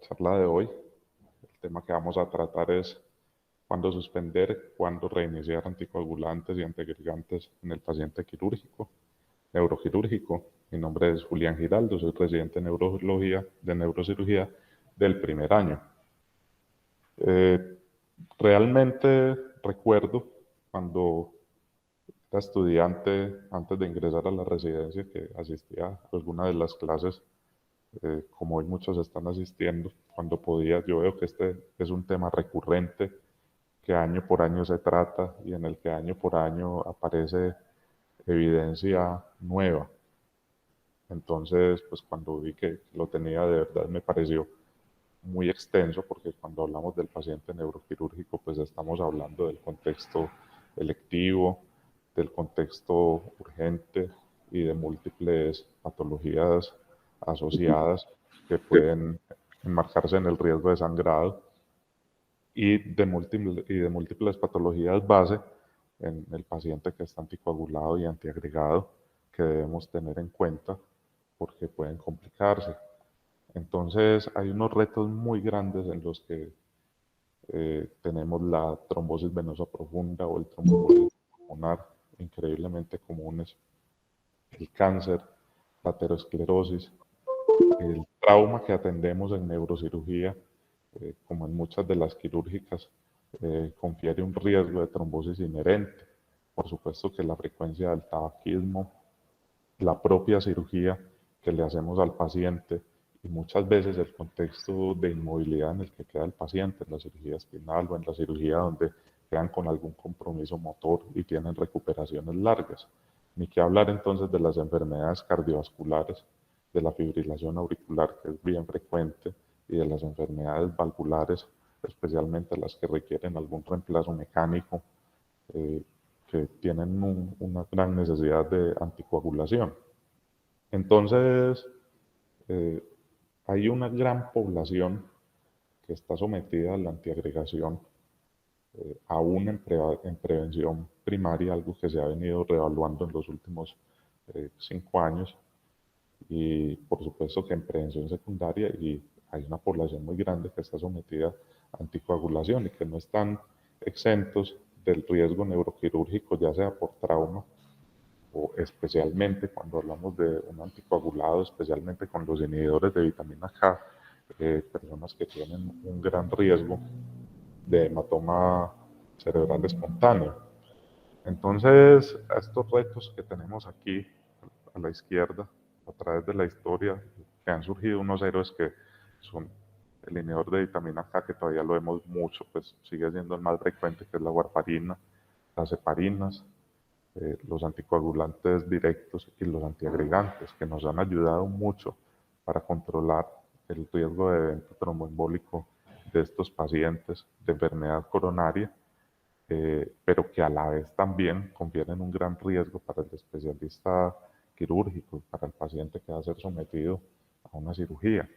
charla de hoy. El tema que vamos a tratar es cuándo suspender, cuándo reiniciar anticoagulantes y antiagregantes en el paciente quirúrgico, neuroquirúrgico. Mi nombre es Julián Giraldo, soy residente de neurocirugía del primer año. Realmente recuerdo cuando era estudiante, antes de ingresar a la residencia, que asistía a alguna de las clases, como hoy muchos están asistiendo, cuando podía. Yo veo que este es un tema recurrente, que año por año se trata y en el que año por año aparece evidencia nueva. Entonces, pues cuando vi que lo tenía, de verdad me pareció muy extenso, porque cuando hablamos del paciente neuroquirúrgico, pues estamos hablando del contexto electivo, del contexto urgente y de múltiples patologías asociadas que pueden enmarcarse en el riesgo de sangrado y de múltiples patologías base en el paciente que está anticoagulado y antiagregado, que debemos tener en cuenta porque pueden complicarse. Entonces hay unos retos muy grandes en los que tenemos la trombosis venosa profunda o el tromboembolismo pulmonar, increíblemente comunes, el cáncer, la aterosclerosis, el trauma que atendemos en neurocirugía, como en muchas de las quirúrgicas, confiere un riesgo de trombosis inherente. Por supuesto que la frecuencia del tabaquismo, la propia cirugía que le hacemos al paciente y muchas veces el contexto de inmovilidad en el que queda el paciente, en la cirugía espinal o en la cirugía donde quedan con algún compromiso motor y tienen recuperaciones largas. Ni que hablar entonces de las enfermedades cardiovasculares, de la fibrilación auricular, que es bien frecuente, y de las enfermedades valvulares, especialmente las que requieren algún reemplazo mecánico, eh, que tienen una gran necesidad de anticoagulación. Entonces, eh, hay una gran población que está sometida a la antiagregación, aún en prevención primaria, algo que se ha venido reevaluando en los últimos 5 años, y por supuesto que en prevención secundaria, y hay una población muy grande que está sometida a anticoagulación y que no están exentos del riesgo neuroquirúrgico, ya sea por trauma o especialmente cuando hablamos de un anticoagulado, especialmente con los inhibidores de vitamina K, personas que tienen un gran riesgo de hematoma cerebral espontáneo. Entonces, estos retos que tenemos aquí a la izquierda, a través de la historia, que han surgido unos héroes que son el inhibidor de vitamina K, que todavía lo vemos mucho, pues sigue siendo el más frecuente, que es la warfarina, las heparinas, los anticoagulantes directos y los antiagregantes, que nos han ayudado mucho para controlar el riesgo de evento tromboembólico de estos pacientes de enfermedad coronaria, pero que a la vez también confieren un gran riesgo para el especialista quirúrgico, para el paciente que va a ser sometido a una cirugía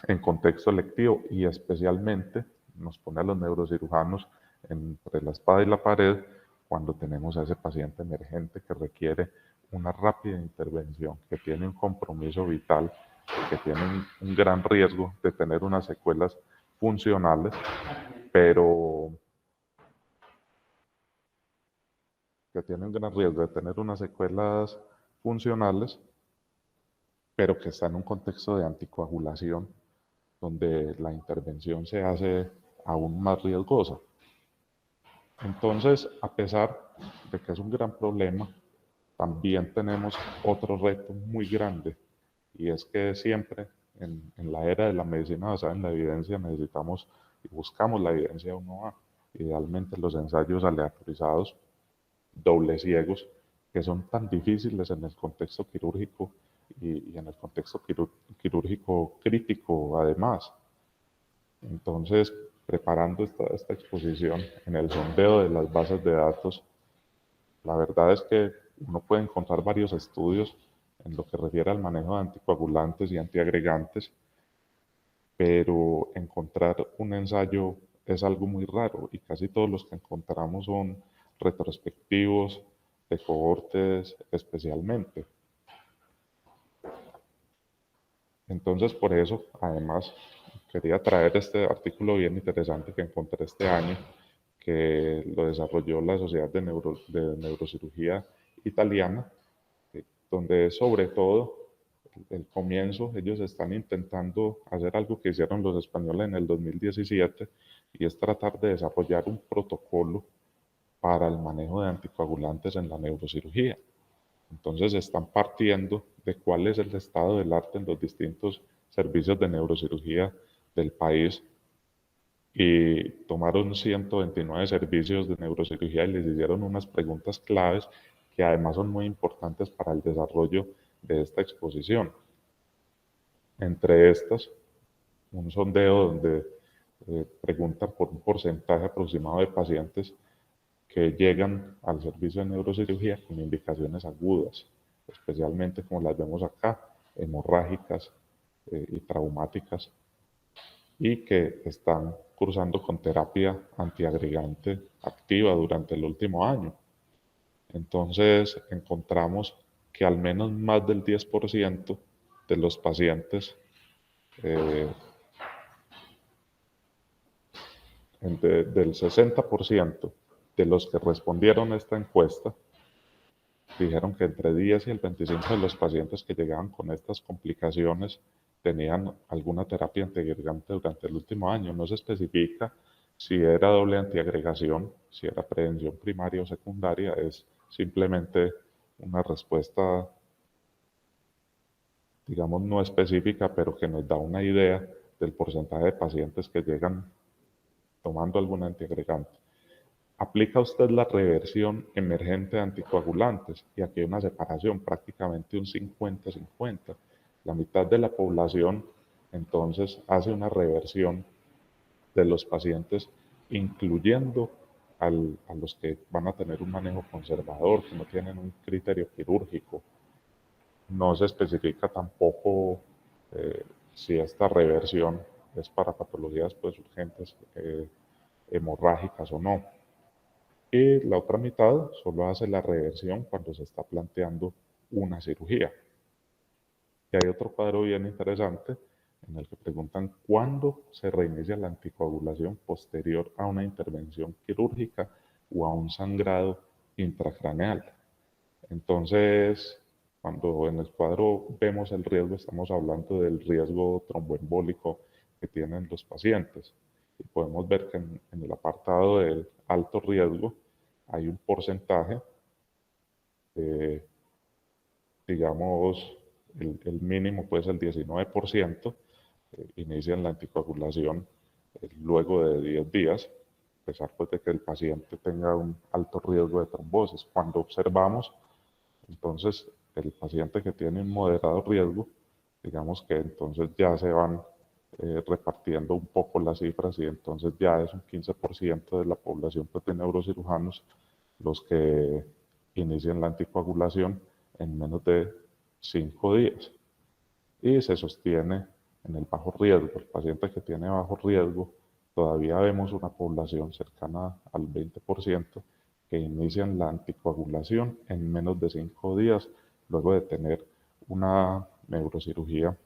en contexto electivo, y especialmente nos pone a los neurocirujanos entre la espada y la pared cuando tenemos a ese paciente emergente que requiere una rápida intervención, que tiene un compromiso vital, que tiene un gran riesgo de tener unas secuelas funcionales, pero que tiene un gran riesgo de tener unas secuelas funcionales, pero que está en un contexto de anticoagulación donde la intervención se hace aún más riesgosa. Entonces, a pesar de que es un gran problema, también tenemos otro reto muy grande, y es que siempre en la era de la medicina basada en la evidencia necesitamos y buscamos la evidencia 1A, idealmente los ensayos aleatorizados, dobles ciegos, que son tan difíciles en el contexto quirúrgico y en el contexto quirúrgico crítico además. Entonces, preparando esta exposición en el sondeo de las bases de datos, la verdad es que uno puede encontrar varios estudios en lo que refiere al manejo de anticoagulantes y antiagregantes, pero encontrar un ensayo es algo muy raro, y casi todos los que encontramos son retrospectivos, de cohortes especialmente. Entonces, por eso, además, quería traer este artículo bien interesante que encontré este año, que lo desarrolló la Sociedad de Neurocirugía Italiana, donde sobre todo el comienzo ellos están intentando hacer algo que hicieron los españoles en el 2017 y es tratar de desarrollar un protocolo para el manejo de anticoagulantes en la neurocirugía. Entonces están partiendo de cuál es el estado del arte en los distintos servicios de neurocirugía del país y tomaron 129 servicios de neurocirugía y les hicieron unas preguntas claves que además son muy importantes para el desarrollo de esta exposición. Entre estas, un sondeo donde preguntan por un porcentaje aproximado de pacientes que llegan al servicio de neurocirugía con indicaciones agudas, especialmente como las vemos acá, hemorrágicas y traumáticas, y que están cursando con terapia antiagregante activa durante el último año. Entonces encontramos que al menos más del 10% de los pacientes eh, del 60% de los que respondieron a esta encuesta dijeron que entre 10 y el 25% de los pacientes que llegaban con estas complicaciones tenían alguna terapia antiagregante durante el último año. No se especifica si era doble antiagregación, si era prevención primaria o secundaria, es simplemente una respuesta, digamos, no específica, pero que nos da una idea del porcentaje de pacientes que llegan tomando algún antiagregante. ¿Aplica usted la reversión emergente de anticoagulantes? Y aquí hay una separación, prácticamente un 50-50. La mitad de la población entonces hace una reversión de los pacientes, incluyendo a los que van a tener un manejo conservador, que no tienen un criterio quirúrgico. No se especifica tampoco si esta reversión es para patologías pues, urgentes, hemorrágicas o no. Y la otra mitad solo hace la reversión cuando se está planteando una cirugía. Y hay otro cuadro bien interesante en el que preguntan cuándo se reinicia la anticoagulación posterior a una intervención quirúrgica o a un sangrado intracraneal. Entonces, cuando en el cuadro vemos el riesgo, estamos hablando del riesgo tromboembólico que tienen los pacientes. Y podemos ver que en el apartado del alto riesgo hay un porcentaje, digamos, el mínimo puede ser el 19%, inician la anticoagulación luego de 10 días, a pesar pues, de que el paciente tenga un alto riesgo de trombosis. Cuando observamos, entonces, el paciente que tiene un moderado riesgo, digamos que entonces ya se van repartiendo un poco las cifras y entonces ya es un 15% de la población pues, de neurocirujanos los que inician la anticoagulación en menos de 5 días. Y se sostiene en el bajo riesgo. El paciente que tiene bajo riesgo, todavía vemos una población cercana al 20% que inician la anticoagulación en menos de 5 días, luego de tener una neurocirugía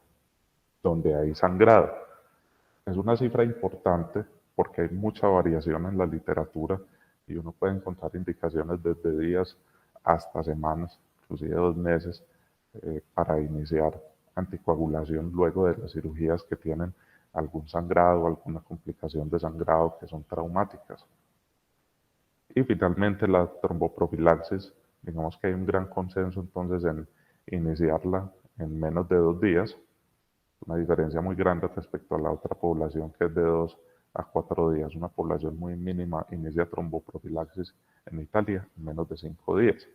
donde hay sangrado. Es una cifra importante porque hay mucha variación en la literatura y uno puede encontrar indicaciones desde días hasta semanas, inclusive 2 meses, para iniciar anticoagulación luego de las cirugías que tienen algún sangrado o alguna complicación de sangrado que son traumáticas. Y finalmente la tromboprofilaxis, digamos que hay un gran consenso entonces en iniciarla en menos de 2 días, una diferencia muy grande respecto a la otra población que es de 2 a 4 días. Una población muy mínima inicia tromboprofilaxis en Italia en menos de 5 días.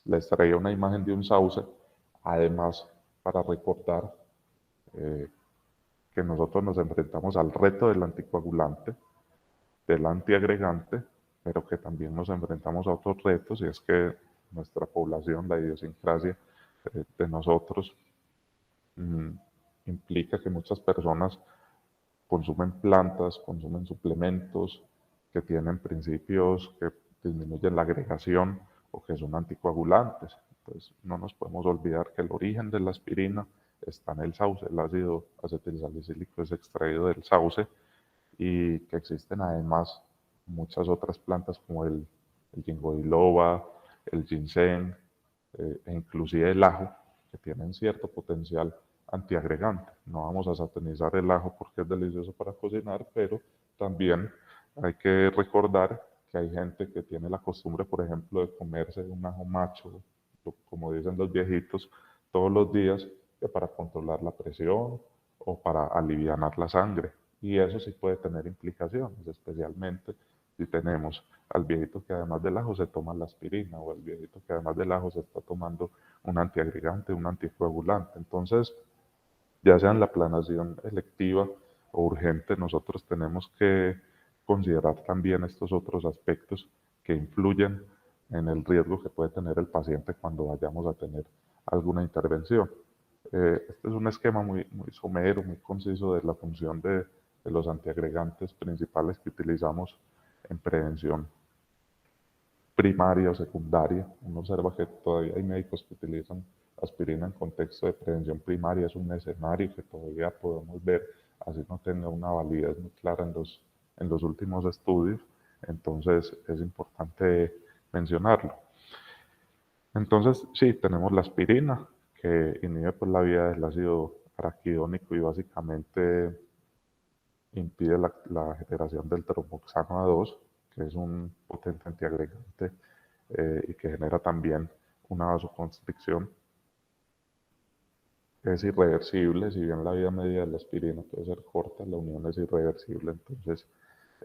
Les traía una imagen de un sauce, además para recordar que nosotros nos enfrentamos al reto del anticoagulante, del antiagregante, pero que también nos enfrentamos a otros retos, y es que nuestra población, la idiosincrasia de nosotros, implica que muchas personas consumen plantas, consumen suplementos que tienen principios que disminuyen la agregación o que son anticoagulantes. Entonces, no nos podemos olvidar que el origen de la aspirina está en el sauce. El ácido acetilsalicílico es extraído del sauce y que existen además muchas otras plantas como el ginkgo biloba, el ginseng e inclusive el ajo, que tienen cierto potencial antiagregante. No vamos a satanizar el ajo porque es delicioso para cocinar, pero también hay que recordar que hay gente que tiene la costumbre, por ejemplo, de comerse un ajo macho, como dicen los viejitos, todos los días, que para controlar la presión o para alivianar la sangre. Y eso sí puede tener implicaciones, especialmente si tenemos al viejito que además del ajo se toma la aspirina o al viejito que además del ajo se está tomando un antiagregante, un anticoagulante. Entonces, ya sea en la planeación electiva o urgente, nosotros tenemos que considerar también estos otros aspectos que influyen en el riesgo que puede tener el paciente cuando vayamos a tener alguna intervención. Este es un esquema muy somero, muy conciso de la función de los antiagregantes principales que utilizamos en prevención primaria o secundaria. Uno observa que todavía hay médicos que utilizan aspirina en contexto de prevención primaria. Es un escenario que todavía podemos ver, así no tenga una validez muy clara en los últimos estudios. Entonces es importante mencionarlo. Entonces, sí, tenemos la aspirina, que inhibe pues, la vía del ácido araquidónico y básicamente impide la generación del tromboxano A2, que es un potente antiagregante y que genera también una vasoconstricción. Es irreversible, si bien la vida media de la aspirina puede ser corta, la unión es irreversible, entonces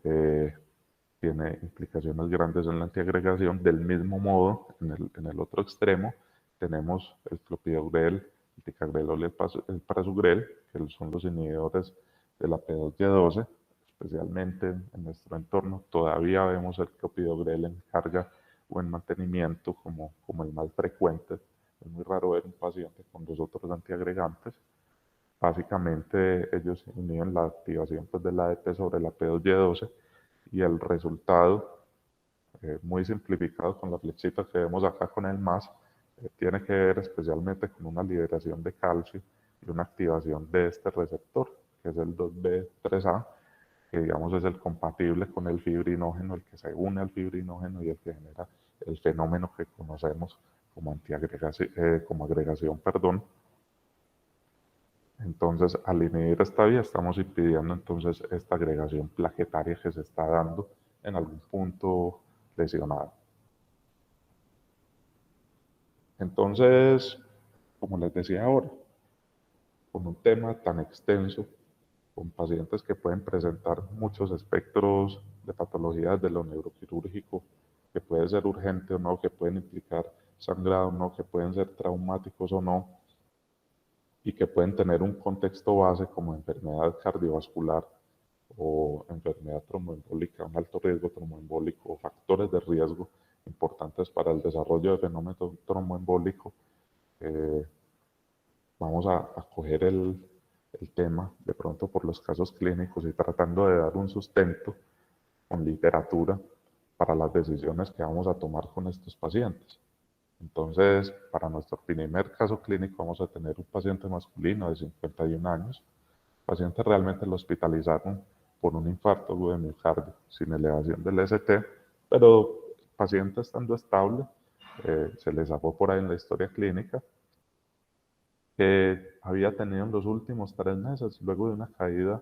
eh, tiene implicaciones grandes en la antiagregación. Del mismo modo, en el otro extremo, tenemos el clopidogrel, el ticagrelol y el prasugrel, que son los inhibidores de la P2Y12, especialmente en nuestro entorno. Todavía vemos el clopidogrel en carga o en mantenimiento como el más frecuente. Es muy raro ver un paciente con los otros antiagregantes. Básicamente ellos inhiben la activación pues, de la ADP sobre la P2Y12 y el resultado, muy simplificado con la flechita que vemos acá con el más, tiene que ver especialmente con una liberación de calcio y una activación de este receptor, que es el 2B3A, que digamos es el compatible con el fibrinógeno, el que se une al fibrinógeno y el que genera el fenómeno que conocemos como como agregación, perdón. Entonces, al inhibir esta vía, estamos impidiendo entonces esta agregación plaquetaria que se está dando en algún punto lesionado. Entonces, como les decía ahora, con un tema tan extenso, con pacientes que pueden presentar muchos espectros de patologías de lo neuroquirúrgico, que puede ser urgente o no, que pueden implicar sangrado o no, que pueden ser traumáticos o no, y que pueden tener un contexto base como enfermedad cardiovascular o enfermedad tromboembólica, un alto riesgo tromboembólico o factores de riesgo importantes para el desarrollo de fenómeno tromboembólico. Vamos a coger el tema de pronto por los casos clínicos y tratando de dar un sustento con literatura para las decisiones que vamos a tomar con estos pacientes. Entonces, para nuestro primer caso clínico vamos a tener un paciente masculino de 51 años. El paciente realmente lo hospitalizaron por un infarto agudo de miocardio sin elevación del ST, pero el paciente estando estable, se le sacó por ahí en la historia clínica que había tenido en los últimos 3 meses, luego de una caída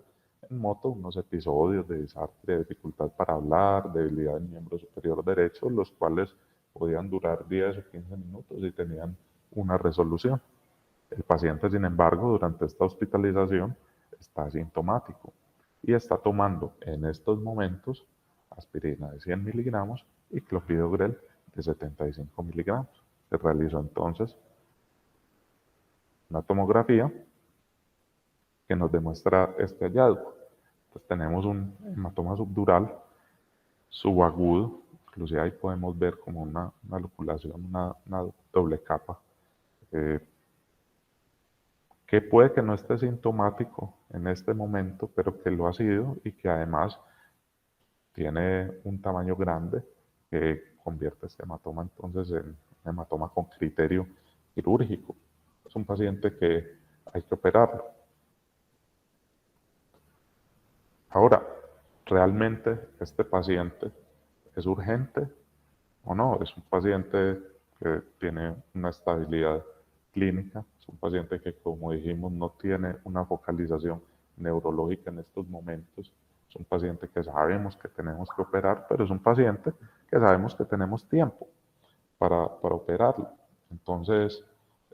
en moto, unos episodios de desastre, de dificultad para hablar, debilidad del miembro superior derecho, los cuales podían durar 10 o 15 minutos y tenían una resolución. El paciente, sin embargo, durante esta hospitalización está asintomático y está tomando en estos momentos aspirina de 100 miligramos y clopidogrel de 75 miligramos. Se realizó entonces una tomografía que nos demuestra este hallazgo. Entonces tenemos un hematoma subdural subagudo, inclusive ahí podemos ver como una loculación, una doble capa, eh, que puede que no esté sintomático en este momento, pero que lo ha sido y que además tiene un tamaño grande que convierte este hematoma entonces en un hematoma con criterio quirúrgico. Es un paciente que hay que operarlo. Ahora, ¿realmente este paciente es urgente o no? Es un paciente que tiene una estabilidad clínica, es un paciente que, como dijimos, no tiene una focalización neurológica en estos momentos, es un paciente que sabemos que tenemos que operar, pero es un paciente que sabemos que tenemos tiempo para operarlo. Entonces,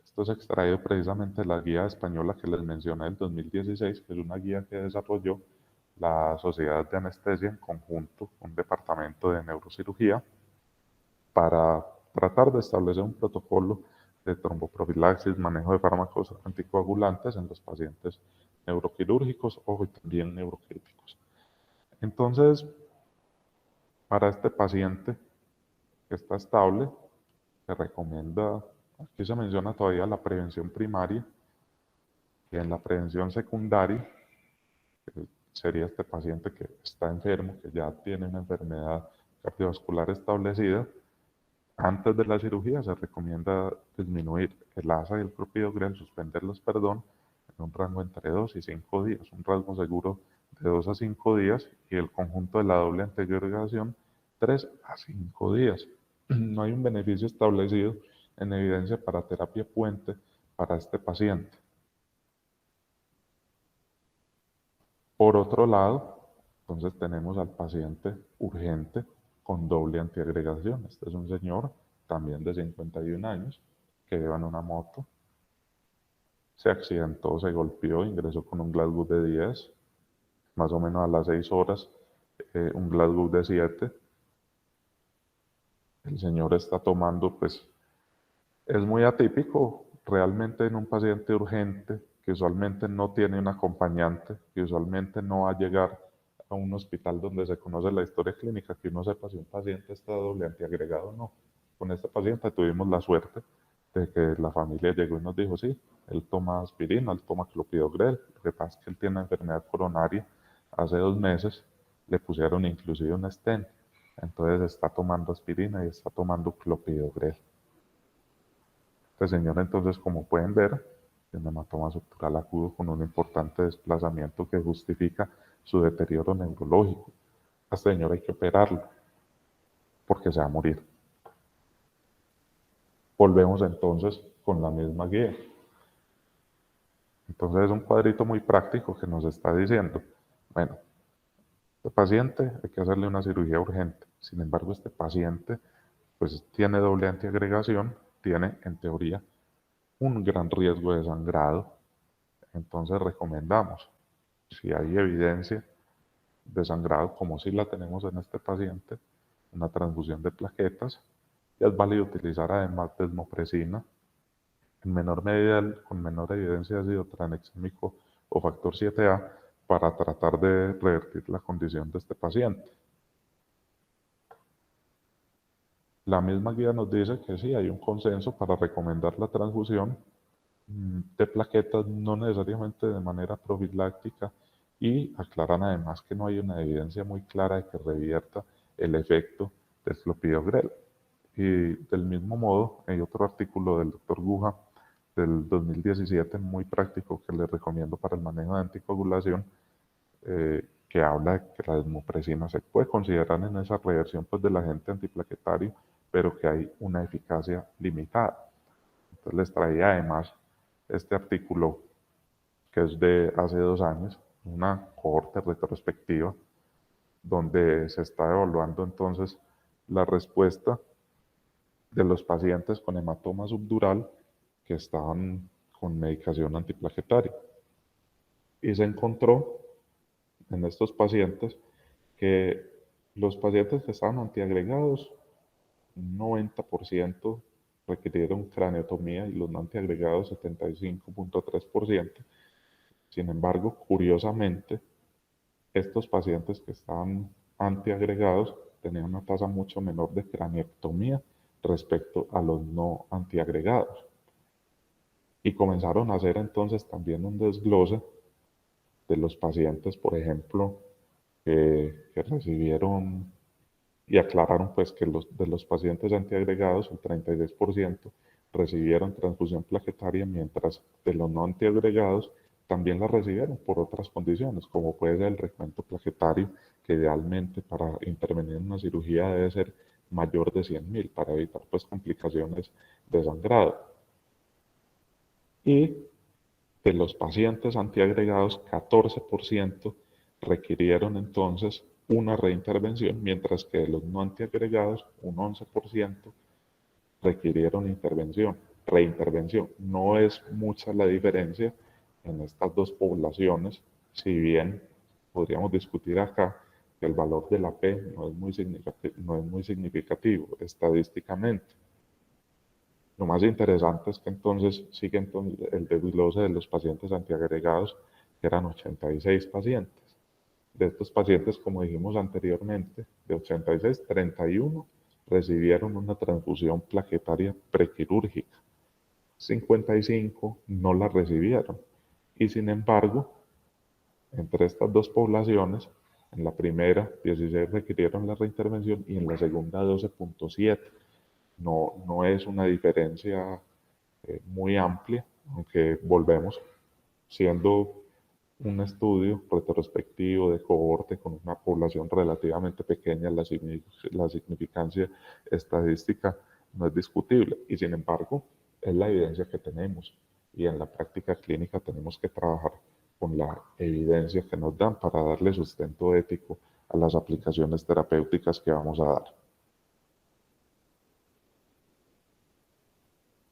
esto es extraído precisamente de la guía española que les mencioné del 2016, que es una guía que desarrolló la Sociedad de Anestesia en conjunto con un departamento de neurocirugía para tratar de establecer un protocolo de tromboprofilaxis, manejo de fármacos anticoagulantes en los pacientes neuroquirúrgicos o también neurocríticos. Entonces, para este paciente que está estable, se recomienda, aquí se menciona todavía la prevención primaria, y en la prevención secundaria sería este paciente que está enfermo, que ya tiene una enfermedad cardiovascular establecida. Antes de la cirugía se recomienda disminuir el ASA y el clopidogrel, suspenderlos, perdón, en un rango entre 2 y 5 días, un rango seguro de 2 a 5 días y el conjunto de la doble antiagregación 3 a 5 días. No hay un beneficio establecido en evidencia para terapia puente para este paciente. Por otro lado, entonces tenemos al paciente urgente con doble antiagregación. Este es un señor también de 51 años que lleva en una moto, se accidentó, se golpeó, ingresó con un Glasgow de 10, más o menos a las 6 horas, un Glasgow de 7. El señor está tomando, pues, es muy atípico realmente en un paciente urgente que usualmente no tiene un acompañante, que usualmente no va a llegar a un hospital donde se conoce la historia clínica, que uno sepa si un paciente está doble antiagregado o no. Con este paciente tuvimos la suerte de que la familia llegó y nos dijo, sí, él toma aspirina, él toma clopidogrel, lo que pasa es que él tiene una enfermedad coronaria, hace 2 meses le pusieron inclusive un stent, entonces está tomando aspirina y está tomando clopidogrel. Este señor entonces, como pueden ver, tiene un hematoma subdural agudo con un importante desplazamiento que justifica su deterioro neurológico. A este señor hay que operarlo porque se va a morir. Volvemos entonces con la misma guía. Entonces es un cuadrito muy práctico que nos está diciendo, bueno, este paciente hay que hacerle una cirugía urgente. Sin embargo, este paciente pues tiene doble antiagregación, tiene en teoría un gran riesgo de sangrado. Entonces recomendamos, si hay evidencia de sangrado, como si la tenemos en este paciente, una transfusión de plaquetas, y es válido utilizar además desmopresina, en menor medida con menor evidencia de ácido tranexámico o factor 7A, para tratar de revertir la condición de este paciente. La misma guía nos dice que sí, hay un consenso para recomendar la transfusión de plaquetas, no necesariamente de manera profiláctica, y aclaran además que no hay una evidencia muy clara de que revierta el efecto del clopidogrel. Y del mismo modo, hay otro artículo del doctor Guja del 2017 muy práctico que les recomiendo para el manejo de anticoagulación, que habla de que la desmopresina se puede considerar en esa reversión pues, del agente antiplaquetario, pero que hay una eficacia limitada. Entonces les traía además este artículo que es de hace 2 años, una cohorte retrospectiva, donde se está evaluando entonces la respuesta de los pacientes con hematoma subdural que estaban con medicación antiplaquetaria. Y se encontró en estos pacientes que los pacientes que estaban antiagregados, un 90% requirieron craneotomía y los no antiagregados 75.3%. Sin embargo, curiosamente, estos pacientes que estaban antiagregados tenían una tasa mucho menor de craneectomía respecto a los no antiagregados. Y comenzaron a hacer entonces también un desglose de los pacientes, por ejemplo, que recibieron y aclararon pues que de los pacientes antiagregados, el 36% recibieron transfusión plaquetaria, mientras de los no antiagregados también la recibieron por otras condiciones, como puede ser el recuento plaquetario, que idealmente para intervenir en una cirugía debe ser mayor de 100.000 para evitar pues complicaciones de sangrado. Y de los pacientes antiagregados, 14% requirieron entonces una reintervención, mientras que de los no antiagregados, un 11% requirieron reintervención. No es mucha la diferencia en estas dos poblaciones, si bien podríamos discutir acá que el valor de la P no es muy significativo estadísticamente. Lo más interesante es que entonces sigue entonces el desglose de los pacientes antiagregados, que eran 86 pacientes. De estos pacientes, como dijimos anteriormente, de 86, 31 recibieron una transfusión plaquetaria prequirúrgica. 55 no la recibieron. Y sin embargo, entre estas dos poblaciones, en la primera 16 requirieron la reintervención y en la segunda 12.7. No es una diferencia muy amplia, aunque volvemos siendo un estudio retrospectivo de cohorte con una población relativamente pequeña, la significancia estadística no es discutible y sin embargo es la evidencia que tenemos y en la práctica clínica tenemos que trabajar con la evidencia que nos dan para darle sustento ético a las aplicaciones terapéuticas que vamos a dar.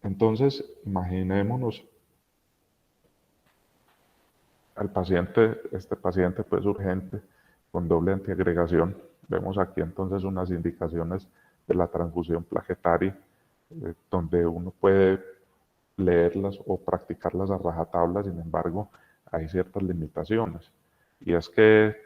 Entonces, imaginémonos al paciente, este paciente pues urgente con doble antiagregación. Vemos aquí entonces unas indicaciones de la transfusión plaquetaria, donde uno puede leerlas o practicarlas a rajatabla, sin embargo, hay ciertas limitaciones. Y es que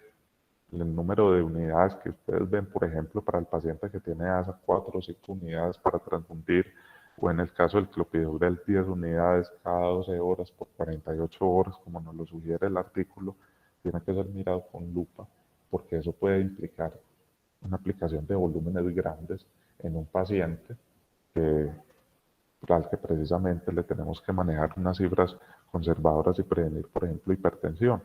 el número de unidades que ustedes ven, por ejemplo, para el paciente que tiene ASA, 4 o 5 unidades para transfundir, o en el caso del clopidogrel, 10 unidades cada 12 horas por 48 horas, como nos lo sugiere el artículo, tiene que ser mirado con lupa, porque eso puede implicar una aplicación de volúmenes grandes en un paciente que, al que precisamente le tenemos que manejar unas cifras conservadoras y prevenir, por ejemplo, hipertensión.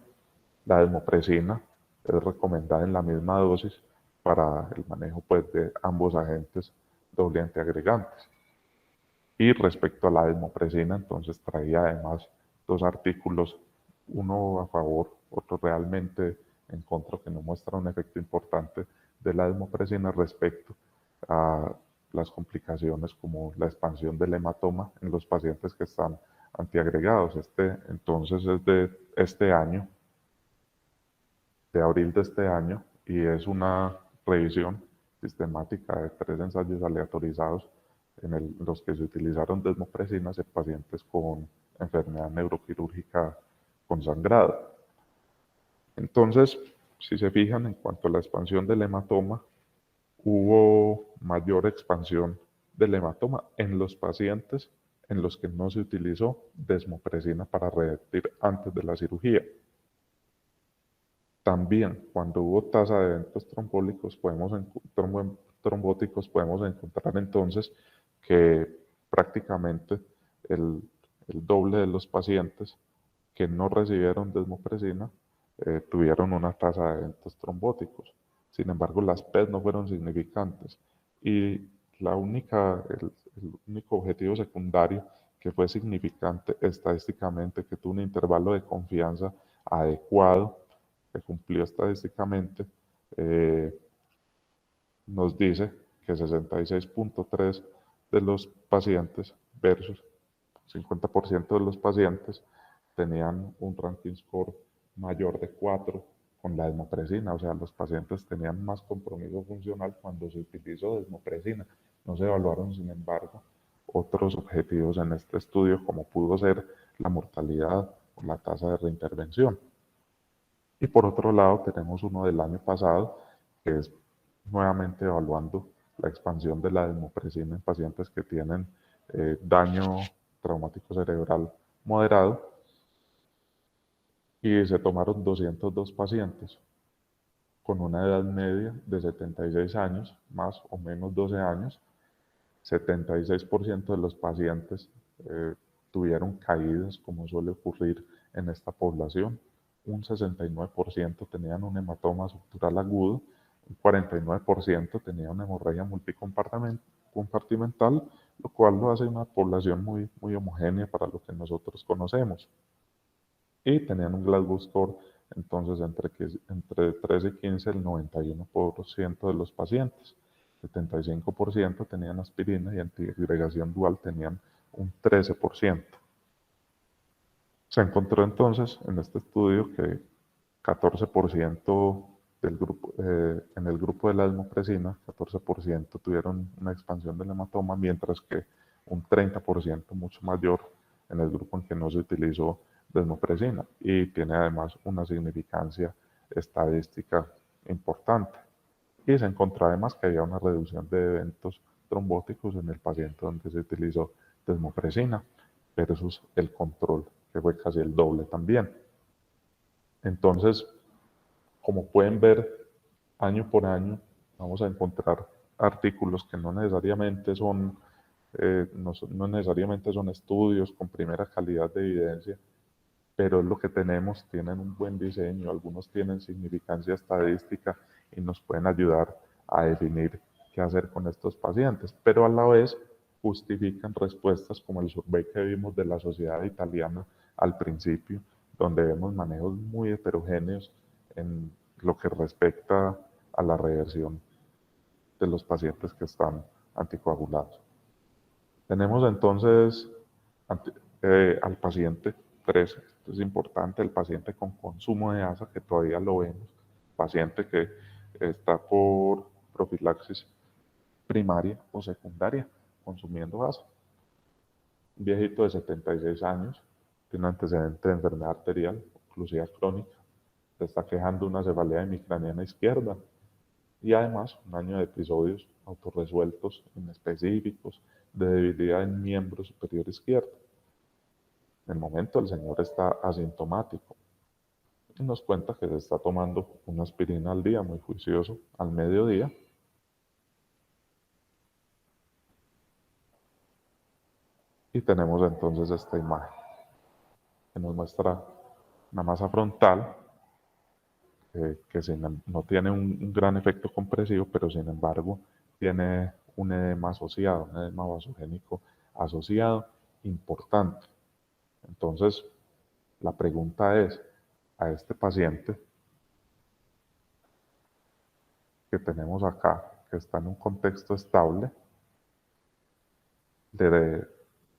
La desmopresina es recomendada en la misma dosis para el manejo pues, de ambos agentes doble antiagregantes. Y respecto a la desmopresina, entonces traía además dos artículos, uno a favor, otro realmente en contra, que no muestra un efecto importante de la desmopresina respecto a las complicaciones como la expansión del hematoma en los pacientes que están antiagregados. Este entonces es de este año, de abril de este año, y es una revisión sistemática de 3 ensayos aleatorizados en los que se utilizaron desmopresinas en pacientes con enfermedad neuroquirúrgica con sangrado. Entonces, si se fijan en cuanto a la expansión del hematoma, hubo mayor expansión del hematoma en los pacientes en los que no se utilizó desmopresina para revertir antes de la cirugía. También, cuando hubo tasa de eventos trombóticos, podemos encontrar entonces que prácticamente el, el doble de los pacientes que no recibieron desmopresina tuvieron una tasa de eventos trombóticos. Sin embargo, las PET no fueron significantes y el único objetivo secundario que fue significante estadísticamente, que tuvo un intervalo de confianza adecuado, que cumplió estadísticamente, eh, nos dice que 66.3 de los pacientes versus 50% de los pacientes tenían un ranking score mayor de 4 con la desmopresina, o sea, los pacientes tenían más compromiso funcional cuando se utilizó desmopresina. No se evaluaron, sin embargo, otros objetivos en este estudio, como pudo ser la mortalidad o la tasa de reintervención. Y por otro lado, tenemos uno del año pasado, que es nuevamente evaluando la expansión de la desmopresina en pacientes que tienen daño traumático cerebral moderado, y se tomaron 202 pacientes con una edad media de 76 años, más o menos 12 años, 76% de los pacientes tuvieron caídas, como suele ocurrir en esta población. Un 69% tenían un hematoma subdural agudo, un 49% tenía una hemorragia multicompartimental, lo cual lo hace una población muy, muy homogénea para lo que nosotros conocemos. Y tenían un Glasgow score, entonces, entre 13 y 15, el 91% de los pacientes. 75% tenían aspirina y antiagregación dual tenían un 13%. Se encontró entonces en este estudio que 14% del grupo, en el grupo de la desmopresina, 14% tuvieron una expansión del hematoma, mientras que un 30% mucho mayor en el grupo en que no se utilizó desmopresina, y tiene además una significancia estadística importante. Y se encontró además que había una reducción de eventos trombóticos en el paciente donde se utilizó desmopresina versus el control, que fue casi el doble también. Entonces, como pueden ver, año por año vamos a encontrar artículos que no necesariamente son, no necesariamente son estudios con primera calidad de evidencia, pero es lo que tenemos, tienen un buen diseño, algunos tienen significancia estadística y nos pueden ayudar a definir qué hacer con estos pacientes, pero a la vez justifican respuestas como el survey que vimos de la sociedad italiana al principio, donde vemos manejos muy heterogéneos en lo que respecta a la reversión de los pacientes que están anticoagulados. Tenemos entonces al paciente 3, esto es importante, el paciente con consumo de ASA, que todavía lo vemos, paciente que está por profilaxis primaria o secundaria consumiendo ASA. Un viejito de 76 años, tiene un antecedente de enfermedad arterial, oclusividad crónica, se está quejando de una cefalea hemicraniana izquierda, y además un año de episodios autorresueltos inespecíficos de debilidad en miembro superior izquierdo. En el momento el señor está asintomático y nos cuenta que se está tomando una aspirina al día, muy juicioso, al mediodía. Y tenemos entonces esta imagen que nos muestra una masa frontal que no tiene un gran efecto compresivo, pero sin embargo tiene un edema asociado, un edema vasogénico asociado importante. Entonces, la pregunta es, a este paciente que tenemos acá, que está en un contexto estable,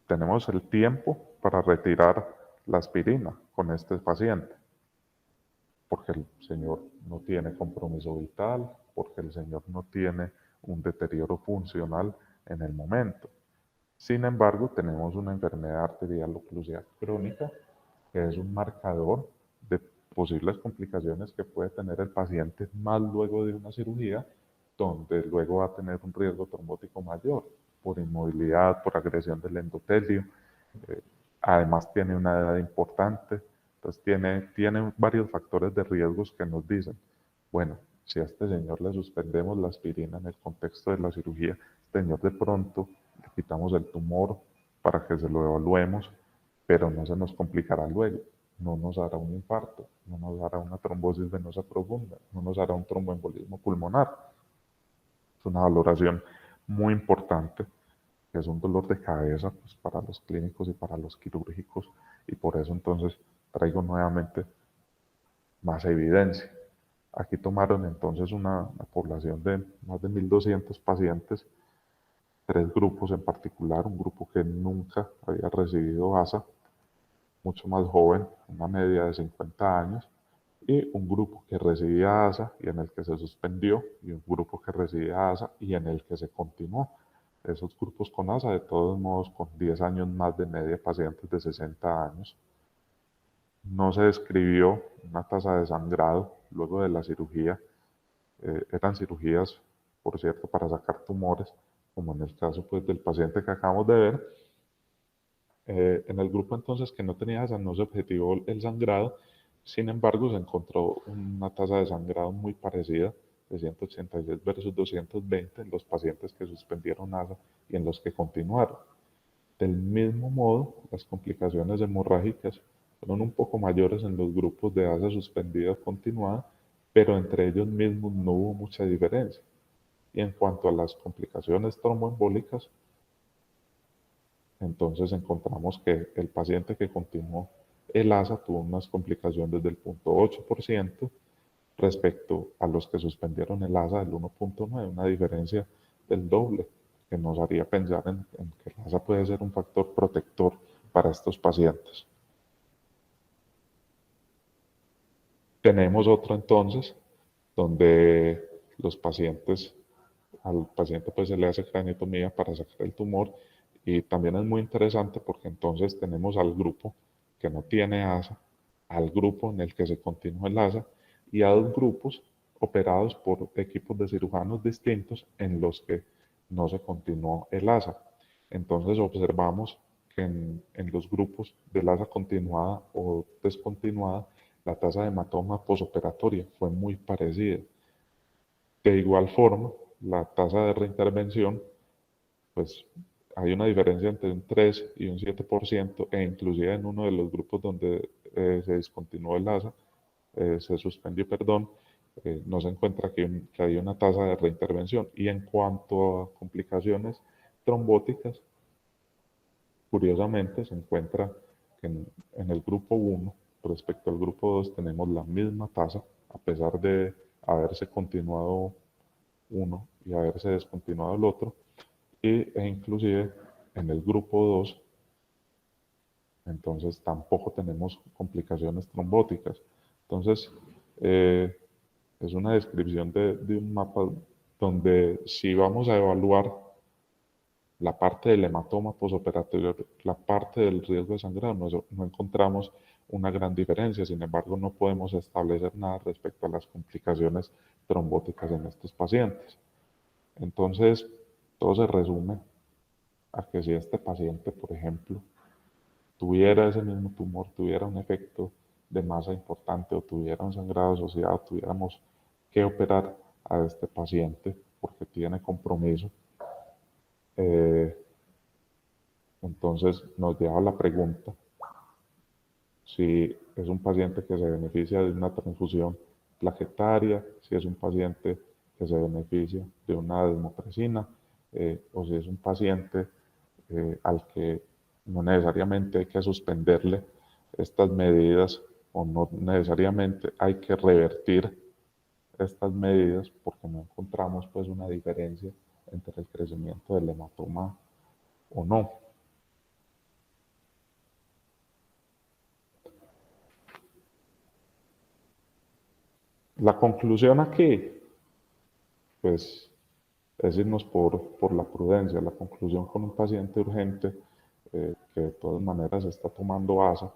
tenemos el tiempo para retirar la aspirina con este paciente, porque el señor no tiene compromiso vital, porque el señor no tiene un deterioro funcional en el momento. Sin embargo, tenemos una enfermedad arterial oclusiva crónica, que es un marcador de posibles complicaciones que puede tener el paciente más luego de una cirugía, donde luego va a tener un riesgo trombótico mayor por inmovilidad, por agresión del endotelio. Además tiene una edad importante, entonces tiene varios factores de riesgos que nos dicen, bueno, si a este señor le suspendemos la aspirina en el contexto de la cirugía, este señor de pronto le quitamos el tumor para que se lo evaluemos, pero no se nos complicará luego, no nos hará un infarto, no nos hará una trombosis venosa profunda, no nos hará un tromboembolismo pulmonar. Es una valoración muy importante, que es un dolor de cabeza pues, para los clínicos y para los quirúrgicos, y por eso entonces traigo nuevamente más evidencia. Aquí tomaron entonces una población de más de 1.200 pacientes, 3 grupos en particular, un grupo que nunca había recibido ASA, mucho más joven, una media de 50 años, y un grupo que recibía ASA y en el que se suspendió, y un grupo que recibía ASA y en el que se continuó. Esos grupos con ASA, de todos modos, con 10 años más de media, pacientes de 60 años. No se describió una tasa de sangrado luego de la cirugía. Eran cirugías, por cierto, para sacar tumores, como en el caso pues, del paciente que acabamos de ver. En el grupo entonces que no tenía ASA no se objetivó el sangrado, sin embargo se encontró una tasa de sangrado muy parecida, de 186 versus 220 en los pacientes que suspendieron ASA y en los que continuaron. Del mismo modo, las complicaciones hemorrágicas fueron un poco mayores en los grupos de ASA suspendida o continuada, pero entre ellos mismos no hubo mucha diferencia. Y en cuanto a las complicaciones tromboembólicas, entonces encontramos que el paciente que continuó el ASA tuvo unas complicaciones del 0,8% respecto a los que suspendieron el ASA del 1,9%, una diferencia del doble, que nos haría pensar en que el ASA puede ser un factor protector para estos pacientes. Tenemos otro entonces, donde los pacientes, al paciente pues se le hace craniotomía para sacar el tumor, y también es muy interesante porque entonces tenemos al grupo que no tiene ASA, al grupo en el que se continúa el ASA y a dos grupos operados por equipos de cirujanos distintos en los que no se continuó el ASA. Entonces observamos que en los grupos del ASA continuada o descontinuada, la tasa de hematoma posoperatoria fue muy parecida. De igual forma, la tasa de reintervención, pues hay una diferencia entre un 3 y un 7%, e inclusive en uno de los grupos donde se discontinuó el ASA, se suspendió, perdón, no se encuentra que hay una tasa de reintervención. Y en cuanto a complicaciones trombóticas, curiosamente se encuentra que en el grupo 1 respecto al grupo 2 tenemos la misma tasa, a pesar de haberse continuado uno y haberse descontinuado el otro, e inclusive en el grupo 2 entonces tampoco tenemos complicaciones trombóticas. Entonces, es una descripción de un mapa donde si vamos a evaluar la parte del hematoma posoperatorio, la parte del riesgo de sangrado, no encontramos una gran diferencia. Sin embargo, no podemos establecer nada respecto a las complicaciones trombóticas en estos pacientes. Entonces, todo se resume a que si este paciente, por ejemplo, tuviera ese mismo tumor, tuviera un efecto de masa importante o tuviera un sangrado asociado, tuviéramos que operar a este paciente porque tiene compromiso, entonces nos lleva a la pregunta si es un paciente que se beneficia de una transfusión plaquetaria, si es un paciente que se beneficia de una desmopresina, o si es un paciente al que no necesariamente hay que suspenderle estas medidas o no necesariamente hay que revertir estas medidas porque no encontramos pues una diferencia entre el crecimiento del hematoma o no. La conclusión aquí, pues, es irnos por la prudencia. La conclusión con un paciente urgente que de todas maneras está tomando ASA,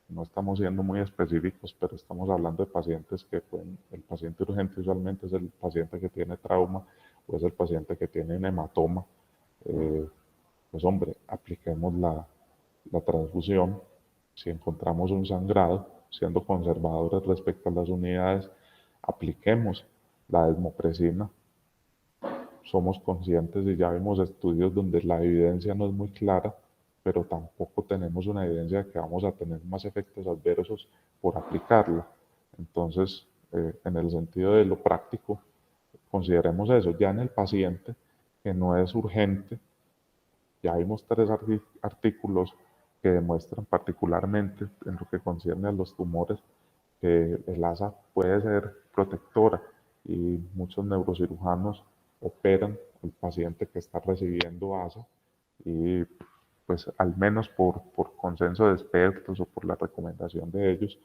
no estamos siendo muy específicos, pero estamos hablando de pacientes que pueden, el paciente urgente usualmente es el paciente que tiene trauma o es el paciente que tiene un hematoma, pues hombre, apliquemos la transfusión. Si encontramos un sangrado, siendo conservadores respecto a las unidades, apliquemos la desmopresina. Somos conscientes y ya vemos estudios donde la evidencia no es muy clara, pero tampoco tenemos una evidencia de que vamos a tener más efectos adversos por aplicarla. Entonces, en el sentido de lo práctico, consideremos eso. Ya en el paciente que no es urgente, ya vimos tres artículos que demuestran particularmente en lo que concierne a los tumores que el ASA puede ser protectora y muchos neurocirujanos operan al paciente que está recibiendo ASA y pues al menos por consenso de expertos o por la recomendación de ellos,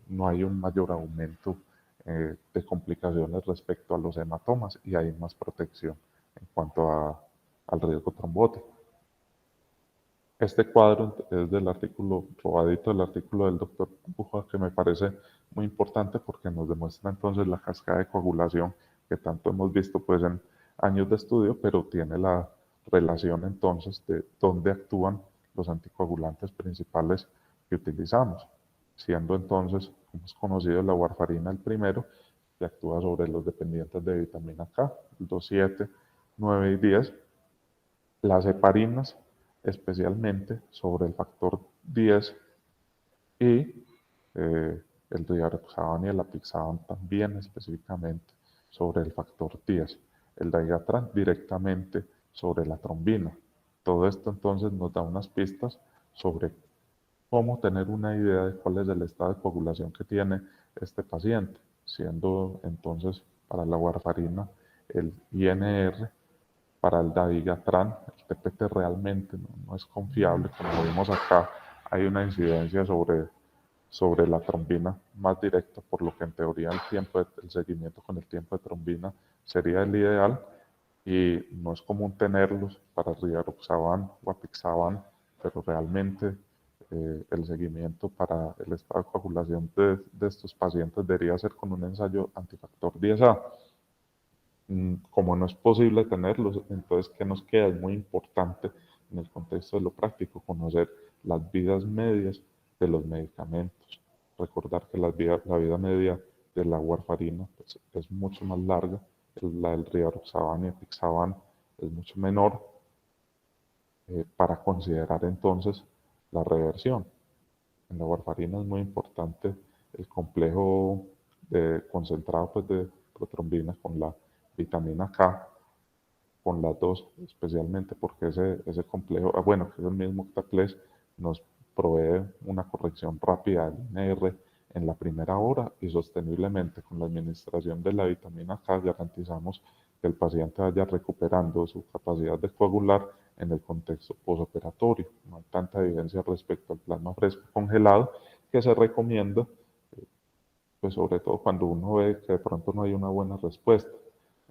no hay un mayor aumento de complicaciones respecto a los hematomas y hay más protección en cuanto al riesgo trombótico. Este cuadro es del artículo, robadito del artículo del doctor Buja, que me parece muy importante porque nos demuestra entonces la cascada de coagulación que tanto hemos visto pues en años de estudio, pero tiene la relación entonces de dónde actúan los anticoagulantes principales que utilizamos, siendo entonces, como es conocido, la warfarina el primero que actúa sobre los dependientes de vitamina K, el 2, 7, 9 y 10. Las heparinas, especialmente sobre el factor 10 y el diaroxaban y el apixaban también específicamente sobre el factor 10. El diatrán directamente sobre la trombina. Todo esto entonces nos da unas pistas sobre cómo tener una idea de cuál es el estado de coagulación que tiene este paciente, siendo entonces para la warfarina el INR, para el dabigatran, el TPT realmente no es confiable, como vimos acá, hay una incidencia sobre la trombina más directa, por lo que en teoría el seguimiento con el tiempo de trombina sería el ideal, y no es común tenerlos para rivaroxaban o apixaban, pero realmente el seguimiento para el estado de coagulación de estos pacientes debería ser con un ensayo antifactor 10A. Como no es posible tenerlos, entonces, ¿qué nos queda? Es muy importante en el contexto de lo práctico conocer las vidas medias de los medicamentos. Recordar que la vida media de la warfarina pues, es mucho más larga, la del rivaroxaban y apixaban es mucho menor, para considerar entonces la reversión. En la warfarina es muy importante el complejo concentrado pues, de protrombina con la vitamina K, con las dos, especialmente porque ese complejo, bueno, que es el mismo octaples, nos provee una corrección rápida del INR en la primera hora, y sosteniblemente con la administración de la vitamina K garantizamos que el paciente vaya recuperando su capacidad de coagular en el contexto posoperatorio. No hay tanta evidencia respecto al plasma fresco congelado que se recomienda, pues sobre todo cuando uno ve que de pronto no hay una buena respuesta.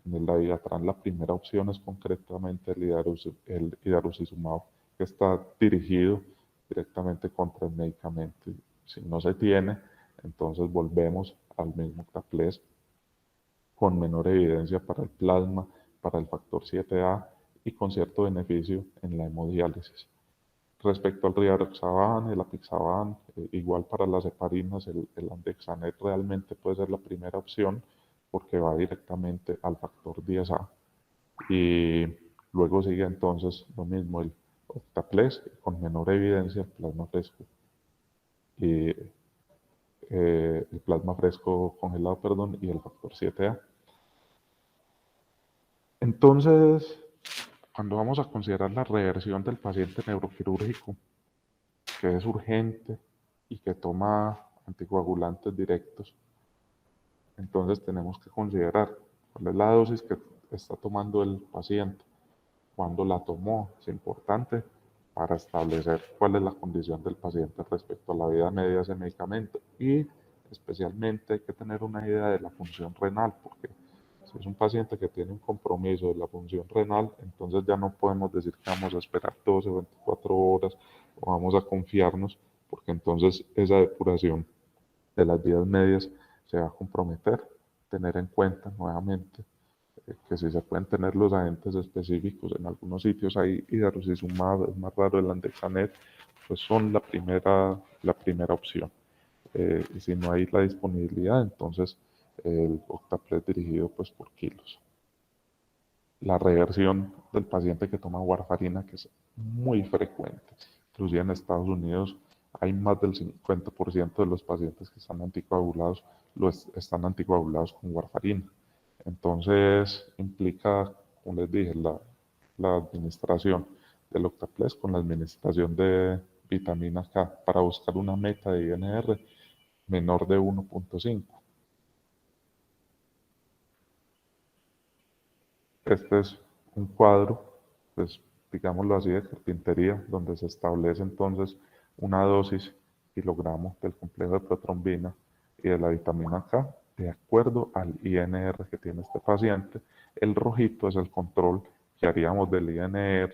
En el Dabigatran la primera opción es concretamente el idarucizumab, que está dirigido directamente contra el medicamento. Si no se tiene, entonces volvemos al mismo Caples con menor evidencia para el plasma, para el factor 7A y con cierto beneficio en la hemodiálisis. Respecto al rivaroxaban, el apixaban, igual para las heparinas, el andexanet realmente puede ser la primera opción porque va directamente al factor 10A. Y luego sigue entonces lo mismo el octaples con menor evidencia, el plasma fresco y el plasma fresco congelado, perdón, y el factor 7A. Entonces, cuando vamos a considerar la reversión del paciente neuroquirúrgico, que es urgente y que toma anticoagulantes directos, entonces tenemos que considerar cuál es la dosis que está tomando el paciente, cuándo la tomó. Es importante para establecer cuál es la condición del paciente respecto a la vida media de ese medicamento, y especialmente hay que tener una idea de la función renal, porque si es un paciente que tiene un compromiso de la función renal, entonces ya no podemos decir que vamos a esperar 12 o 24 horas o vamos a confiarnos, porque entonces esa depuración de las vías medias se va a comprometer. Tener en cuenta nuevamente que si se pueden tener los agentes específicos, en algunos sitios hay idarucizumab, es más raro el andexanet, pues son la primera opción. Y si no hay la disponibilidad, entonces el octaplet dirigido pues por kilos. La reversión del paciente que toma warfarina, que es muy frecuente, inclusive en Estados Unidos hay más del 50% de los pacientes que están anticoagulados están anticoagulados con warfarina. Entonces implica, como les dije, la administración del octaples con la administración de vitamina K para buscar una meta de INR menor de 1.5. Este es un cuadro, pues digámoslo así, de carpintería, donde se establece entonces una dosis kilogramo del complejo de protrombina y de la vitamina K de acuerdo al INR que tiene este paciente. El rojito es el control que haríamos del INR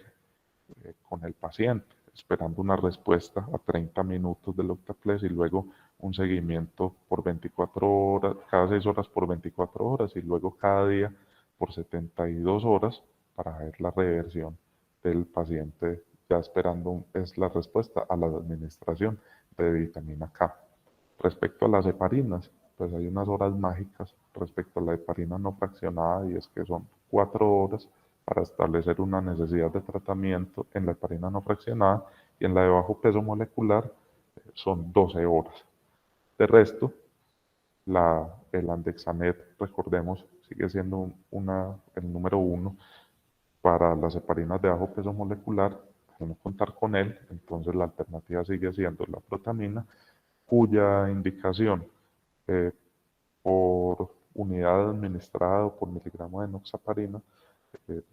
con el paciente, esperando una respuesta a 30 minutos del octaples y luego un seguimiento por 24 horas, cada 6 horas por 24 horas y luego cada día por 72 horas para ver la reversión del paciente, ya esperando es la respuesta a la administración de vitamina K. Respecto a las heparinas, pues hay unas horas mágicas respecto a la heparina no fraccionada, y es que son 4 horas para establecer una necesidad de tratamiento en la heparina no fraccionada, y en la de bajo peso molecular son 12 horas. De resto, el andexanet, recordemos, sigue siendo el número uno para las heparinas de bajo peso molecular. Al no contar con él, entonces la alternativa sigue siendo la protamina, cuya indicación eh, por unidad administrada o por miligramo de enoxaparina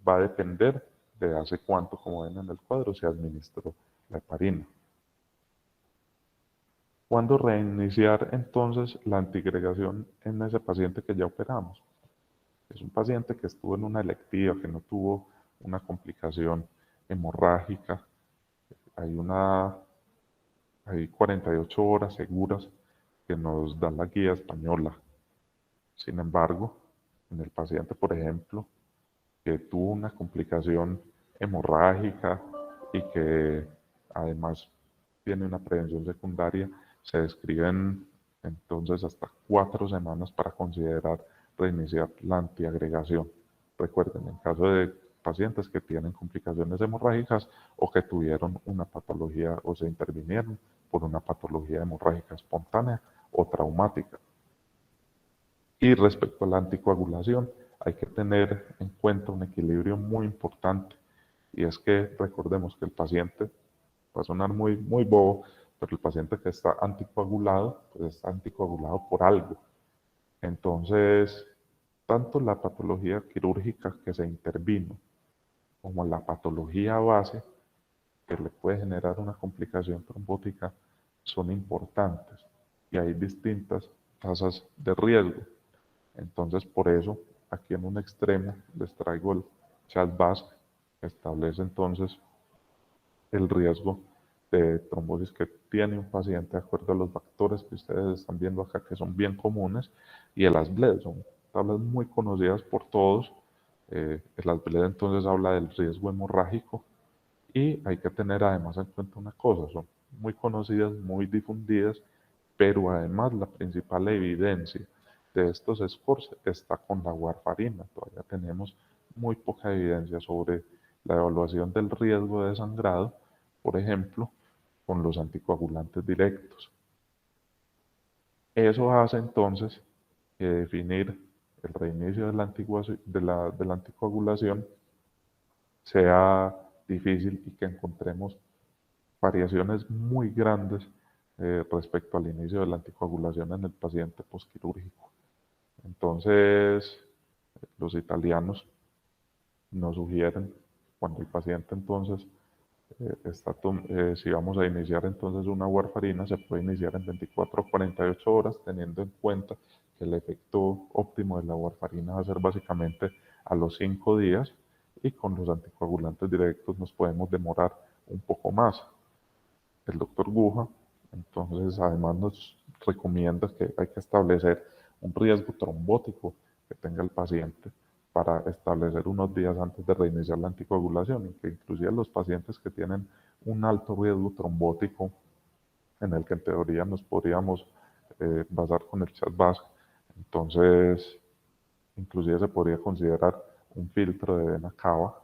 va a depender de hace cuánto, como ven en el cuadro, se administró la heparina. ¿Cuándo reiniciar entonces la antigregación en ese paciente que ya operamos? Es un paciente que estuvo en una electiva, que no tuvo una complicación hemorrágica. Hay, hay 48 horas seguras que nos da la guía española. Sin embargo, en el paciente, por ejemplo, que tuvo una complicación hemorrágica y que además tiene una prevención secundaria, se describen entonces hasta 4 semanas para considerar reiniciar la antiagregación. Recuerden, en caso de pacientes que tienen complicaciones hemorrágicas o que tuvieron una patología o se intervinieron por una patología hemorrágica espontánea o traumática. Y respecto a la anticoagulación, hay que tener en cuenta un equilibrio muy importante, y es que recordemos que el paciente, va a sonar muy bobo, pero el paciente que está anticoagulado, pues está anticoagulado por algo. Entonces, tanto la patología quirúrgica que se intervino como la patología base que le puede generar una complicación trombótica son importantes, y hay distintas tasas de riesgo. Entonces, por eso, aquí en un extremo les traigo el CHA2DS, que establece entonces el riesgo de trombosis que tiene un paciente de acuerdo a los factores que ustedes están viendo acá, que son bien comunes, y el ASBLED, son tablas muy conocidas por todos. El ASBLED entonces habla del riesgo hemorrágico, y hay que tener además en cuenta una cosa: son muy conocidas, muy difundidas, pero además la principal evidencia de estos scores está con la warfarina. Todavía tenemos muy poca evidencia sobre la evaluación del riesgo de sangrado, por ejemplo, con los anticoagulantes directos. Eso hace entonces que definir el reinicio de la anticoagulación sea difícil, y que encontremos variaciones muy grandes respecto al inicio de la anticoagulación en el paciente posquirúrgico. Entonces, los italianos nos sugieren, cuando el paciente entonces si vamos a iniciar entonces una warfarina, se puede iniciar en 24 o 48 horas, teniendo en cuenta que el efecto óptimo de la warfarina va a ser básicamente a los 5 días, y con los anticoagulantes directos nos podemos demorar un poco más. El doctor Guja, entonces, además nos recomienda que hay que establecer un riesgo trombótico que tenga el paciente para establecer unos días antes de reiniciar la anticoagulación, y que inclusive los pacientes que tienen un alto riesgo trombótico, en el que en teoría nos podríamos basar con el CHA2DS, entonces inclusive se podría considerar un filtro de vena cava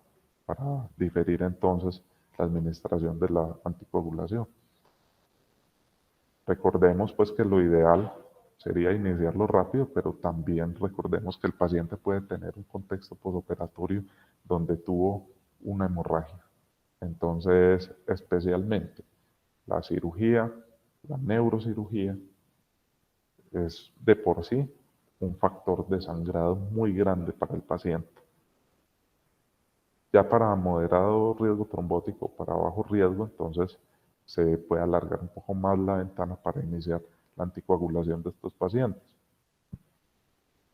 para diferir entonces la administración de la anticoagulación. Recordemos pues que lo ideal sería iniciarlo rápido, pero también recordemos que el paciente puede tener un contexto posoperatorio donde tuvo una hemorragia. Entonces, especialmente la cirugía, la neurocirugía, es de por sí un factor de sangrado muy grande para el paciente. Ya para moderado riesgo trombótico, para bajo riesgo, entonces se puede alargar un poco más la ventana para iniciar la anticoagulación de estos pacientes.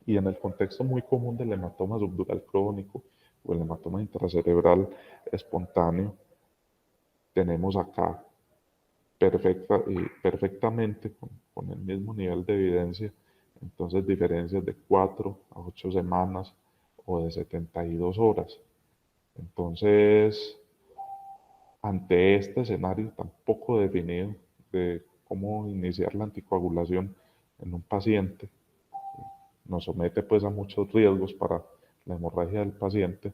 Y en el contexto muy común del hematoma subdural crónico o el hematoma intracerebral espontáneo, tenemos acá perfectamente con el mismo nivel de evidencia, entonces diferencias de 4 a 8 semanas o de 72 horas. Entonces, ante este escenario tan poco definido de cómo iniciar la anticoagulación en un paciente, nos somete pues a muchos riesgos para la hemorragia del paciente,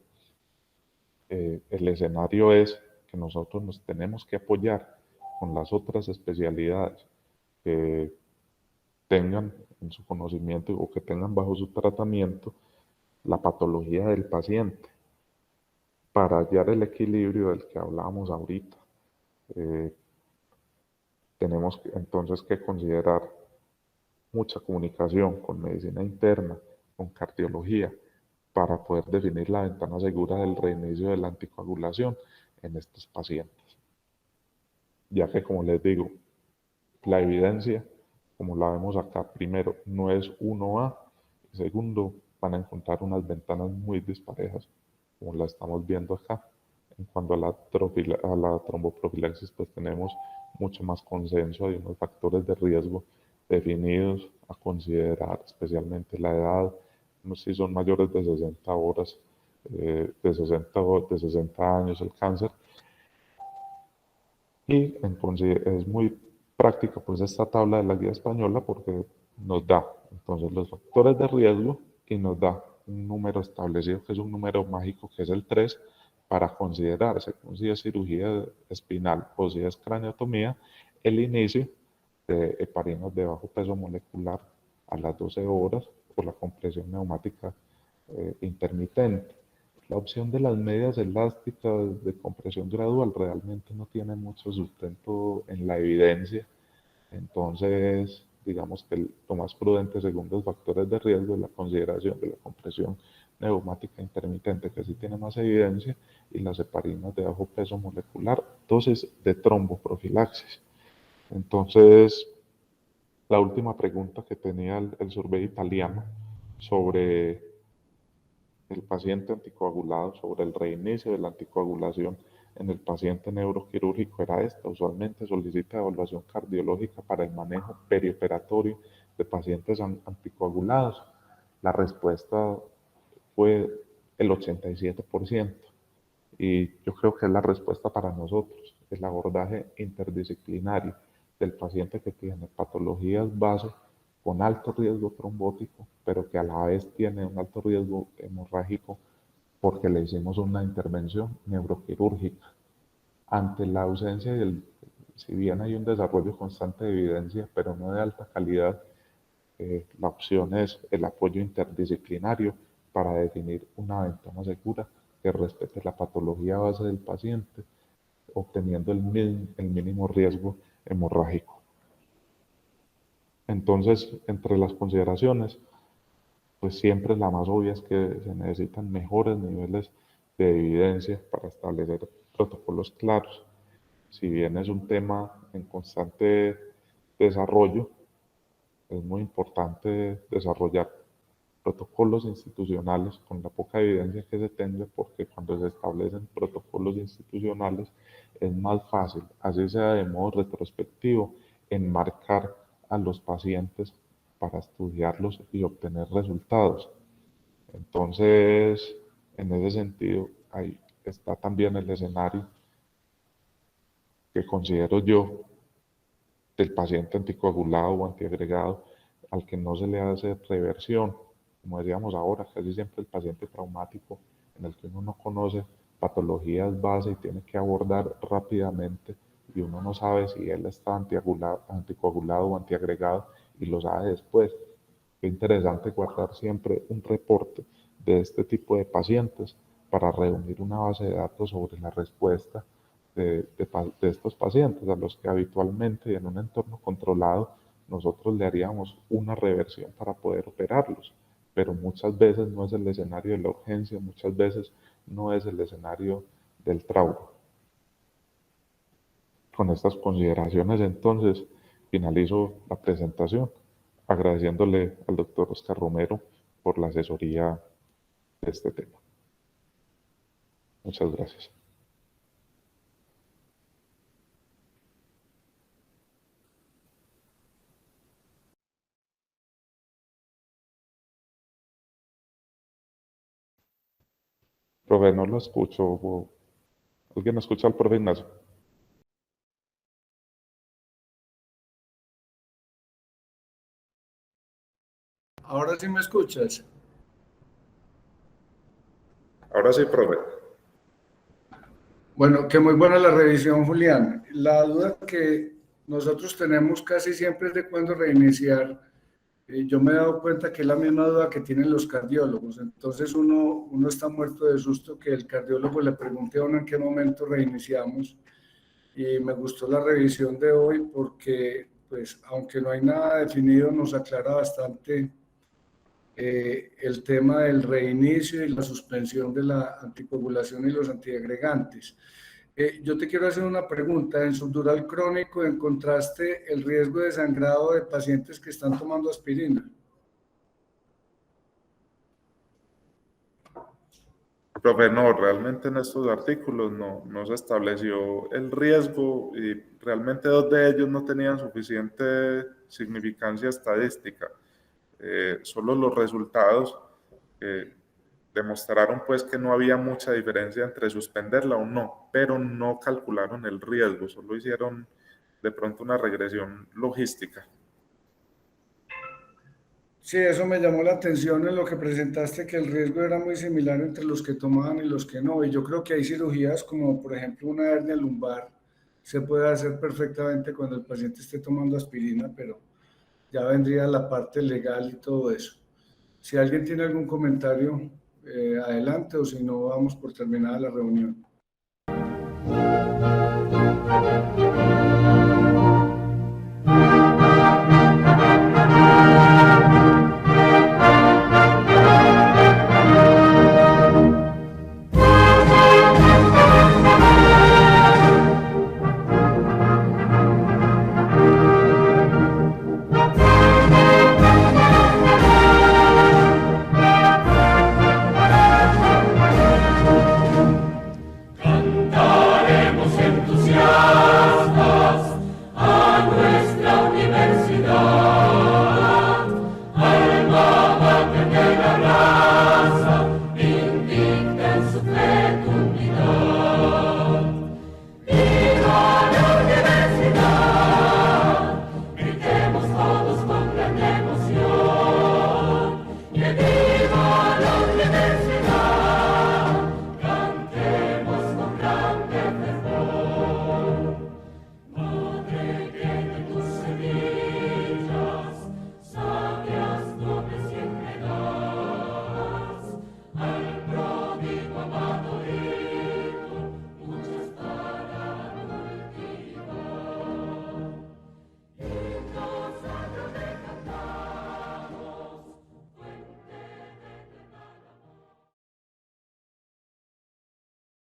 el escenario es que nosotros nos tenemos que apoyar con las otras especialidades que tengan en su conocimiento o que tengan bajo su tratamiento la patología del paciente para hallar el equilibrio del que hablábamos ahorita. Eh, Tenemos entonces que considerar mucha comunicación con medicina interna, con cardiología, para poder definir la ventana segura del reinicio de la anticoagulación en estos pacientes. Ya que, como les digo, la evidencia, como la vemos acá, primero, no es 1A, y segundo, van a encontrar unas ventanas muy disparejas, como la estamos viendo acá. En cuanto a la tromboprofilaxis, pues tenemos mucho más consenso, hay unos factores de riesgo definidos a considerar, especialmente la edad, si son mayores de 60 horas, de 60 años el cáncer, y entonces es muy práctica pues esta tabla de la guía española porque nos da entonces los factores de riesgo y nos da un número establecido que es un número mágico que es el 3 para considerar según si es cirugía espinal o si es craneotomía el inicio de heparinas de bajo peso molecular a las 12 horas por la compresión neumática intermitente. La opción de las medias elásticas de compresión gradual realmente no tiene mucho sustento en la evidencia, entonces digamos que lo más prudente según los factores de riesgo es la consideración de la compresión neumática intermitente, que sí tiene más evidencia, y las heparinas de bajo peso molecular, dosis de tromboprofilaxis. Entonces, la última pregunta que tenía el survey italiano sobre el paciente anticoagulado, sobre el reinicio de la anticoagulación en el paciente neuroquirúrgico era esta. Usualmente solicita evaluación cardiológica para el manejo perioperatorio de pacientes anticoagulados. La respuesta fue el 87%. Y yo creo que es la respuesta para nosotros, el abordaje interdisciplinario del paciente que tiene patologías base con alto riesgo trombótico, pero que a la vez tiene un alto riesgo hemorrágico porque le hicimos una intervención neuroquirúrgica. Ante la ausencia del, si bien hay un desarrollo constante de evidencia, pero no de alta calidad, la opción es el apoyo interdisciplinario para definir una ventana segura que respete la patología base del paciente, obteniendo el mínimo riesgo hemorrágico. Entonces, entre las consideraciones, pues siempre la más obvia es que se necesitan mejores niveles de evidencia para establecer protocolos claros. Si bien es un tema en constante desarrollo, es muy importante desarrollar protocolos institucionales con la poca evidencia que se tenga, porque cuando se establecen protocolos institucionales es más fácil, así sea de modo retrospectivo, enmarcar a los pacientes para estudiarlos y obtener resultados. Entonces, en ese sentido, ahí está también el escenario que considero yo del paciente anticoagulado o antiagregado al que no se le hace reversión, como decíamos ahora, casi siempre el paciente traumático en el que uno no conoce patologías base y tiene que abordar rápidamente y uno no sabe si él está anticoagulado o antiagregado y lo sabe después. Es interesante guardar siempre un reporte de este tipo de pacientes para reunir una base de datos sobre la respuesta de estos pacientes a los que habitualmente y en un entorno controlado nosotros le haríamos una reversión para poder operarlos, pero muchas veces no es el escenario de la urgencia, muchas veces no es el escenario del trauma. Con estas consideraciones entonces finalizo la presentación agradeciéndole al doctor Oscar Romero por la asesoría de este tema. Muchas gracias. Profe, no lo escucho. ¿Alguien escucha al profe Ignacio? Ahora sí me escuchas. Ahora sí, profe. Bueno, que muy buena la revisión, Julián. La duda que nosotros tenemos casi siempre es de cuándo reiniciar. Yo me he dado cuenta que es la misma duda que tienen los cardiólogos. Entonces uno está muerto de susto que el cardiólogo le pregunte a uno en qué momento reiniciamos. Y me gustó la revisión de hoy porque, pues, aunque no hay nada definido, nos aclara bastante el tema del reinicio y la suspensión de la anticoagulación y los antiagregantes. Yo te quiero hacer una pregunta. En subdural crónico, ¿encontraste el riesgo de sangrado de pacientes que están tomando aspirina? Profe, no, realmente en estos artículos no se estableció el riesgo y realmente dos de ellos no tenían suficiente significancia estadística. Solo los resultados demostraron pues que no había mucha diferencia entre suspenderla o no, pero no calcularon el riesgo, solo hicieron de pronto una regresión logística. Sí, eso me llamó la atención en lo que presentaste, que el riesgo era muy similar entre los que tomaban y los que no. Y yo creo que hay cirugías como, por ejemplo, una hernia lumbar, se puede hacer perfectamente cuando el paciente esté tomando aspirina, pero ya vendría la parte legal y todo eso. Si alguien tiene algún comentario, adelante, o si no, vamos por terminada la reunión.